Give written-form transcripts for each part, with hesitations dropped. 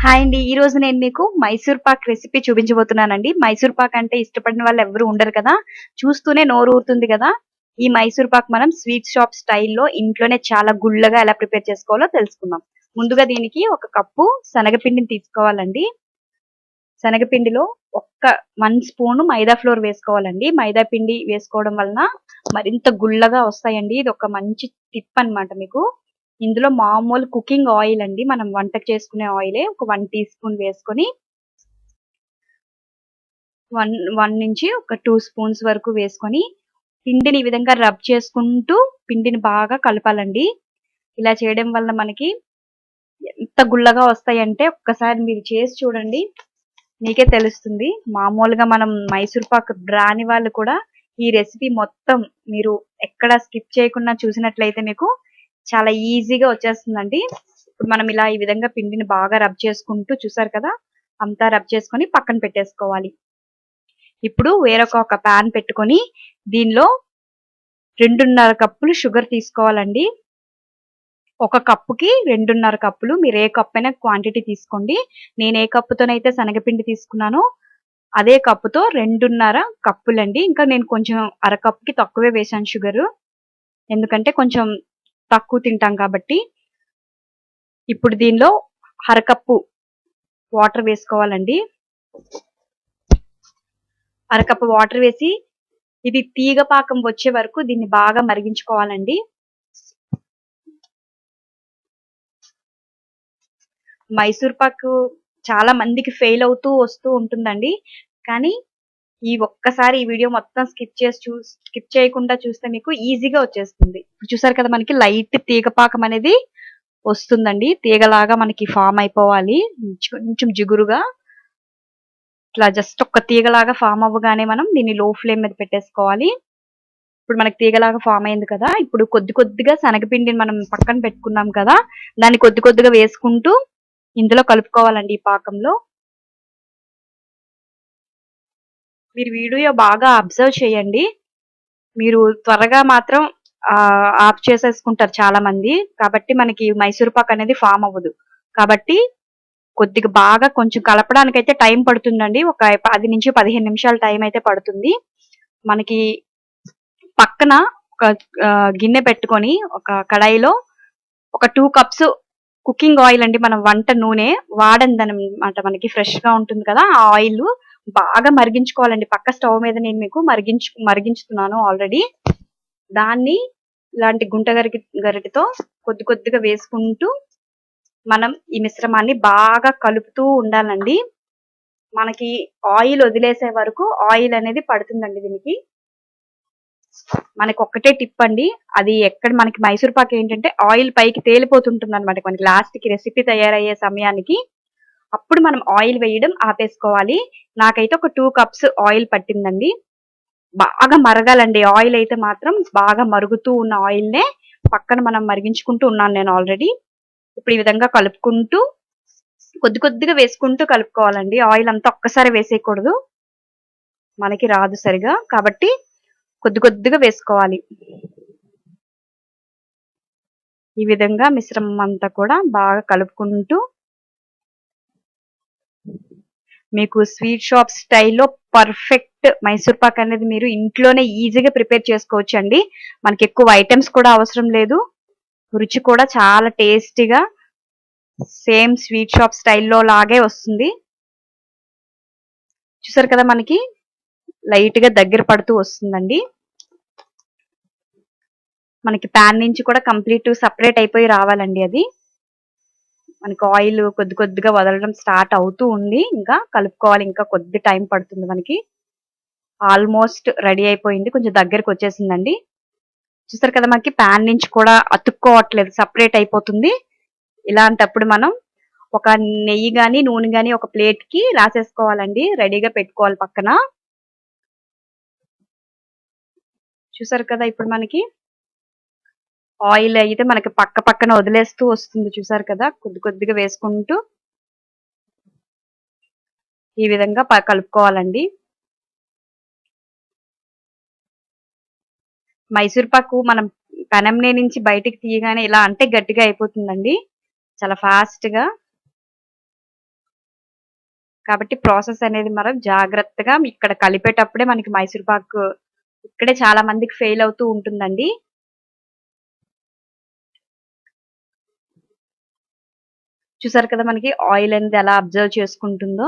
Hi అండి. ఈ రోజు నేను మీకు మైసూర్ పాక్ రెసిపీ చూపించబోతున్నానండి. మైసూర్ పాక్ అంటే ఇష్టపడిన వాళ్ళు ఎవరు ఉండరు కదా! చూస్తూనే నోరూరుతుంది కదా! ఈ మైసూర్ పాక్ మనం స్వీట్ షాప్ స్టైల్‌లో ఇంట్లోనే చాలా గుల్లగా ఎలా ప్రిపేర్ చేసుకోవాలో తెలుసుకుందాం. ముందుగా దీనికి ఒక కప్పు శనగపిండిని తీసుకోవాలండి. శనగపిండిలో 1 స్పూను మైదా ఫ్లోర్ వేసుకోవాలండి. మైదా పిండి వేసుకోవడం వలన మరింత గుల్లగా వస్తాయండి. ఇది ఒక మంచి టిప్ అన్నమాట మీకు. ఇందులో మామూలు కుకింగ్ ఆయిల్ అండి. మనం వంటకు చేసుకునే ఆయిలే ఒక 1 టీ స్పూన్ వేసుకొని 1 నుంచి 2 స్పూన్స్ వరకు వేసుకొని పిండిని ఈ విధంగా రబ్ చేసుకుంటూ పిండిని బాగా కలపాలండి. ఇలా చేయడం వల్ల మనకి ఎంత గుల్లగా వస్తాయంటే ఒక్కసారి మీరు చేసి చూడండి. మీకే తెలుస్తుంది. మామూలుగా మనం మైసూర్ పాక్ రాని వాళ్ళు కూడా ఈ రెసిపీ మొత్తం మీరు ఎక్కడ స్కిప్ చేయకుండా చూసినట్లయితే మీకు చాలా ఈజీగా వచ్చేస్తుందండి. ఇప్పుడు మనం ఇలా ఈ విధంగా పిండిని బాగా రబ్ చేసుకుంటూ చూసారు కదా! అంతా రబ్ చేసుకొని పక్కన పెట్టేసుకోవాలి. ఇప్పుడు ఒక పాన్ పెట్టుకొని దీనిలో 2.5 కప్పులు షుగర్ తీసుకోవాలండి. ఒక కప్పుకి 2.5 కప్పులు. మీరు ఏ కప్ అయినా క్వాంటిటీ తీసుకోండి. నేను ఏ కప్పుతోనైతే శనగపిండి తీసుకున్నానో అదే కప్పుతో 2.5 కప్పులండి. ఇంకా నేను కొంచెం అరకప్పుకి తక్కువే వేశాను షుగరు. ఎందుకంటే కొంచెం తక్కువ తింటాం కాబట్టి. ఇప్పుడు దీనిలో అరకప్పు వాటర్ వేసుకోవాలండి. అరకప్పు వాటర్ వేసి ఇది తీగ పాకం వచ్చే వరకు దీన్ని బాగా మరిగించుకోవాలండి. మైసూర్ పాక్ చాలా మందికి ఫెయిల్ అవుతూ వస్తూ ఉంటుందండి. కానీ ఒక్కసారి ఈ వీడియో మొత్తం స్కిప్ చేయకుండా చూస్తే మీకు ఈజీగా వచ్చేస్తుంది. ఇప్పుడు చూసారు కదా! మనకి లైట్ తీగ పాకం అనేది వస్తుందండి. తీగలాగా మనకి ఫామ్ అయిపోవాలి. కొంచెం జిగురుగా ఇట్లా జస్ట్ ఒక్క తీగలాగా ఫామ్ అవ్వగానే మనం దీన్ని లో ఫ్లేమ్ మీద పెట్టేసుకోవాలి. ఇప్పుడు మనకి తీగలాగా ఫామ్ అయింది కదా! ఇప్పుడు కొద్దిగా శనగపిండిని మనం పక్కన పెట్టుకున్నాం కదా! దాన్ని కొద్దిగా వేసుకుంటూ ఇందులో కలుపుకోవాలండి ఈ పాకంలో. మీరు వీడియో బాగా అబ్జర్వ్ చేయండి. మీరు త్వరగా మాత్రం ఆఫ్ చేసేసుకుంటారు చాలా మంది. కాబట్టి మనకి మైసూర్ పాక్ అనేది ఫామ్ అవ్వదు. కాబట్టి కొద్దిగా బాగా కొంచెం కలపడానికైతే టైం పడుతుందండి. ఒక 10-15 నిమిషాలు టైం అయితే పడుతుంది. మనకి పక్కన ఒక గిన్నె పెట్టుకొని ఒక కడాయిలో ఒక 2 కప్స్ కుకింగ్ ఆయిల్ అండి. మనం వంట నూనె వాడందనమాట. మనకి ఫ్రెష్‌గా ఉంటుంది కదా! ఆ ఆయిల్ బాగా మరిగించుకోవాలండి. పక్క స్టవ్ మీద నేను మీకు మరిగించుతున్నాను ఆల్రెడీ. దాన్ని ఇలాంటి గరిటెతో కొద్దిగా వేసుకుంటూ మనం ఈ మిశ్రమాన్ని బాగా కలుపుతూ ఉండాలండి. మనకి ఆయిల్ వదిలేసే వరకు ఆయిల్ అనేది పడుతుందండి దీనికి. మనకి ఒక్కటే టిప్ అండి. అది ఎక్కడ మనకి మైసూర్ పాక్ ఏంటంటే ఆయిల్ పైకి తేలిపోతుంటుందన్నమాట. మనకి లాస్ట్‌కి రెసిపీ తయారయ్యే సమయానికి అప్పుడు మనం ఆయిల్ వేయడం ఆపేసుకోవాలి. నాకైతే ఒక 2 కప్స్ ఆయిల్ పట్టిందండి. బాగా మరగాలండి. ఆయిల్ అయితే మాత్రం బాగా మరుగుతూ ఉన్న ఆయిల్‌నే పక్కన మనం మరిగించుకుంటూ ఉన్నాను నేను ఆల్రెడీ. ఇప్పుడు ఈ విధంగా కలుపుకుంటూ కొద్దిగా వేసుకుంటూ కలుపుకోవాలండి. ఆయిల్ అంతా ఒక్కసారి వేసేయకూడదు. మనకి రాదు సరిగా. కాబట్టి కొద్దిగా వేసుకోవాలి. ఈ విధంగా మిశ్రమం అంతా కూడా బాగా కలుపుకుంటూ మీకు స్వీట్ షాప్ స్టైల్‌లో పర్ఫెక్ట్ మైసూర్ పాక్ అనేది మీరు ఇంట్లోనే ఈజీగా ప్రిపేర్ చేసుకోవచ్చండి. మనకి ఎక్కువ ఐటెమ్స్ కూడా అవసరం లేదు. రుచి కూడా చాలా టేస్టీగా సేమ్ స్వీట్ షాప్ స్టైల్‌లో లాగే వస్తుంది. చూసారు కదా! మనకి లైట్‌గా దగ్గర పడుతూ వస్తుందండి. మనకి పాన్ నుంచి కూడా కంప్లీట్ సెపరేట్ అయిపోయి రావాలండి అది. మనకి ఆయిల్ కొద్దిగా వదలడం స్టార్ట్ అవుతూ ఉంది. ఇంకా కలుపుకోవాలి. ఇంకా కొద్ది టైం పడుతుంది మనకి. ఆల్మోస్ట్ రెడీ అయిపోయింది. కొంచెం దగ్గరకొచ్చేసిందండి. చూసారు కదా! మనకి పాన్ నుంచి కూడా అతుక్కోవట్లేదు. సెపరేట్ అయిపోతుంది. ఇలాంటప్పుడు మనం ఒక నెయ్యి గాని, నూనె గాని ఒక ప్లేట్‌కి రాసేసుకోవాలండి. రెడీగా పెట్టుకోవాలి పక్కన. చూసారు కదా! ఇప్పుడు మనకి ఆయిల్ అయితే మనకి పక్కన వదిలేస్తూ వస్తుంది. చూసారు కదా! కొద్దిగా వేసుకుంటూ ఈ విధంగా కలుపుకోవాలండి. మైసూర్ పాకు మనం పెనంలో నుంచి బయటికి తీయగానే ఇలా అంటే గట్టిగా అయిపోతుందండి. చాలా ఫాస్ట్‌గా. కాబట్టి ప్రాసెస్ అనేది మనం జాగ్రత్తగా ఇక్కడ కలిపేటప్పుడే మనకి మైసూర్ పాక్ ఇక్కడే చాలా మందికి ఫెయిల్ అవుతూ ఉంటుందండి. చూసారు కదా మనకి ఆయిల్ అనేది ఎలా అబ్జర్వ్ చేసుకుంటుందో.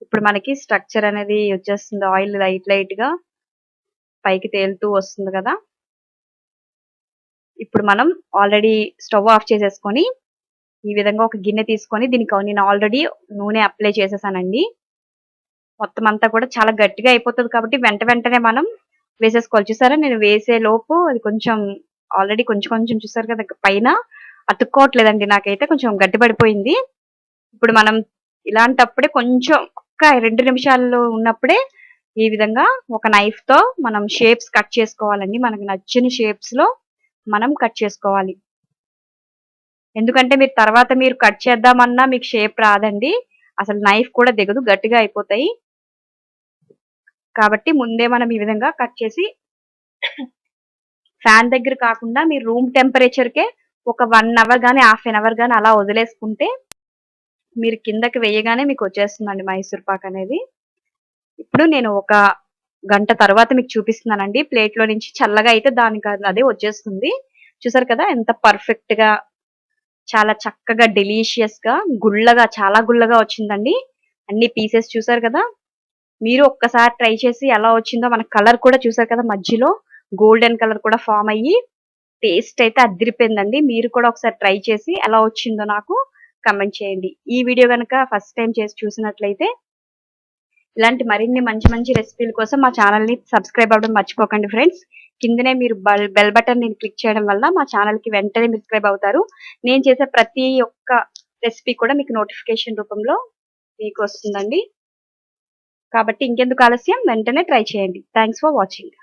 ఇప్పుడు మనకి స్ట్రక్చర్ అనేది వచ్చేస్తుంది. ఆయిల్ లైట్‌గా పైకి తేలుతూ వస్తుంది కదా! ఇప్పుడు మనం ఆల్రెడీ స్టవ్ ఆఫ్ చేసేసుకొని, ఈ విధంగా ఒక గిన్నె తీసుకొని దీనికి నేను ఆల్రెడీ నూనె అప్లై చేసేసానండి. మొత్తం అంతా కూడా చాలా గట్టిగా అయిపోతది కాబట్టి వెంటనే మనం వేసేసుకోవాలి. చూసారా నేను వేసేలోపు అది కొంచెం ఆల్రెడీ కొంచెం చూసారు కదా పైన అతుక్కోవట్లేదండి. నాకైతే కొంచెం గట్టి పడిపోయింది. ఇప్పుడు మనం ఇలాంటప్పుడే కొంచెం ఒక్క 2 నిమిషాలు ఉన్నప్పుడే ఈ విధంగా ఒక నైఫ్‌తో మనం షేప్స్ కట్ చేసుకోవాలండి. మనకు నచ్చిన షేప్స్‌లో మనం కట్ చేసుకోవాలి. ఎందుకంటే మీరు కట్ చేద్దామన్నా మీకు షేప్ రాదండి. అసలు నైఫ్ కూడా దిగదు. గట్టిగా అయిపోతాయి. కాబట్టి ముందే మనం ఈ విధంగా కట్ చేసి ఫ్యాన్ దగ్గర కాకుండా మీరు రూమ్ టెంపరేచర్‌కే ఒక 1 అవర్ గాని, హాఫ్ ఎన్ అవర్ గాని అలా వదిలేసుకుంటే మీరు కిందకి వేయగానే మీకొచ్చేస్తుందండి మైసూర్ పాక్ అనేది. ఇప్పుడు నేను ఒక గంట తర్వాత మీకు చూపిస్తున్నానండి. ప్లేట్‌లో నుంచి చల్లగా అయితే దానికి అదే వచ్చేస్తుంది. చూసారు కదా! ఎంత పర్ఫెక్ట్‌గా చాలా చక్కగా డెలీషియస్‌గా చాలా గుల్లగా వచ్చిందండి. అన్ని పీసెస్ చూసారు కదా! మీరు ఒక్కసారి ట్రై చేసి ఎలా వచ్చిందో మన కలర్ కూడా చూసారు కదా! మధ్యలో గోల్డెన్ కలర్ కూడా ఫార్మ్ అయ్యి టేస్ట్ అయితే అద్దిరిపోయిందండి. మీరు కూడా ఒకసారి ట్రై చేసి ఎలా వచ్చిందో నాకు కామెంట్ చేయండి. ఈ వీడియో గనక ఫస్ట్ టైమ్ చేసి చూసినట్లయితే ఇలాంటి మరిన్ని మంచి రెసిపీల కోసం మా ఛానెల్‌ని సబ్స్క్రైబ్ అవ్వడం మర్చిపోకండి ఫ్రెండ్స్. కిందనే మీరు బెల్ బటన్‌ని క్లిక్ చేయడం వల్ల మా ఛానెల్‌కి వెంటనే సబ్స్క్రైబ్ అవుతారు. నేను చేసే ప్రతి ఒక్క రెసిపీ కూడా మీకు నోటిఫికేషన్ రూపంలో మీకు వస్తుందండి. కాబట్టి ఇంకెందుకు ఆలస్యం వెంటనే ట్రై చేయండి. Thanks for watching.